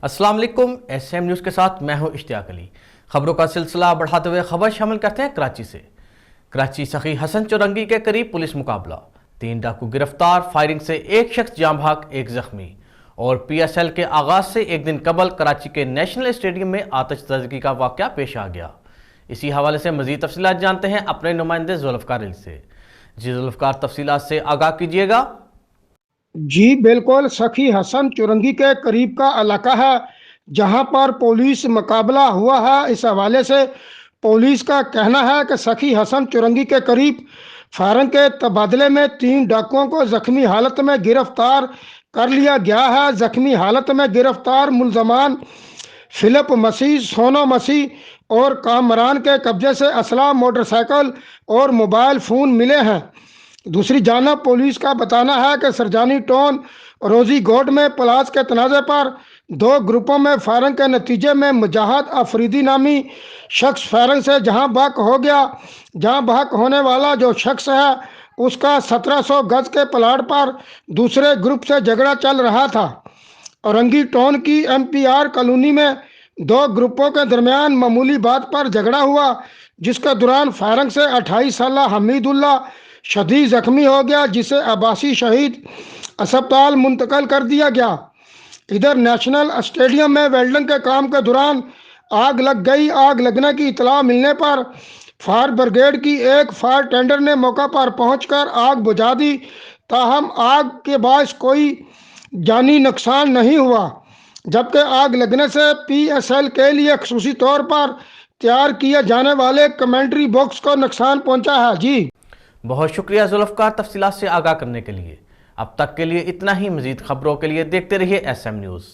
अस्सलाम वालेकुम। SM news के साथ मैं हूं इश्तियाक अली। खबरों का सिलसिला बढ़ाते हुए खबर शामिल करते हैं कराची से। कराची सखी हसन चौरंगी के करीब पुलिस मुकाबला, 3 डाकू गिरफ्तार, फायरिंग से एक शख्स जाँ भाग, एक जख्मी। और PSL के आगाज से एक दिन कबल कराची के नेशनल स्टेडियम में आतिशबाजी का वाक़या पेश आ गया। इसी हवाले से मज़ीद तफसीलात जानते हैं अपने नुमाइंदे जुल्फ़कार अली से। जी जुल्फ़कार, तफसीलात से आगाह कीजिएगा। जी बिल्कुल, सखी हसन चौरंगी के करीब का इलाका है जहां पर पुलिस मुकाबला हुआ है। इस हवाले से पुलिस का कहना है कि सखी हसन चौरंगी के करीब फायरिंग के तबादले में 3 डाकुओं को जख्मी हालत में गिरफ्तार कर लिया गया है। जख्मी हालत में गिरफ्तार मुलजमान फिलिप मसीह, सोनो मसीह और कामरान के कब्जे से असला, मोटरसाइकिल और मोबाइल फ़ोन मिले हैं। दूसरी जानब पुलिस का बताना है कि सरजानी टाउन रोजी गोट में पलास के तनाज़े पर 2 ग्रुपों में फायरिंग के नतीजे में मुजाहिद अफरीदी नामी शख्स फायरिंग से जहां बहक हो गया। जहां बहक होने वाला जो शख्स है उसका 1700 गज के प्लाट पर दूसरे ग्रुप से झगड़ा चल रहा था। औरंगी टाउन की MPR कॉलोनी में 2 ग्रुपों के दरमियान मामूली बात पर झगड़ा हुआ, जिसके दौरान फायरिंग से 28 साला हमीदुल्ला शदीद जख्मी हो गया, जिसे आबासी शहीद अस्पताल मुंतकिल कर दिया गया। इधर नेशनल स्टेडियम में वेल्डिंग के काम के दौरान आग लग गई। आग लगने की इतला मिलने पर फायर ब्रिगेड की एक फायर टेंडर ने मौका पर पहुंचकर आग बुझा दी। ताहम आग के बायस कोई जानी नुकसान नहीं हुआ, जबकि आग लगने से PSL के लिए खसूसी तौर पर तैयार किए जाने वाले कमेंट्री बॉक्स को नुकसान पहुंचा है। जी बहुत शुक्रिया जुल्फ़कार, तफसीलात से आगाह करने के लिए। अब तक के लिए इतना ही। मज़ीद खबरों के लिए देखते रहिए SM न्यूज़।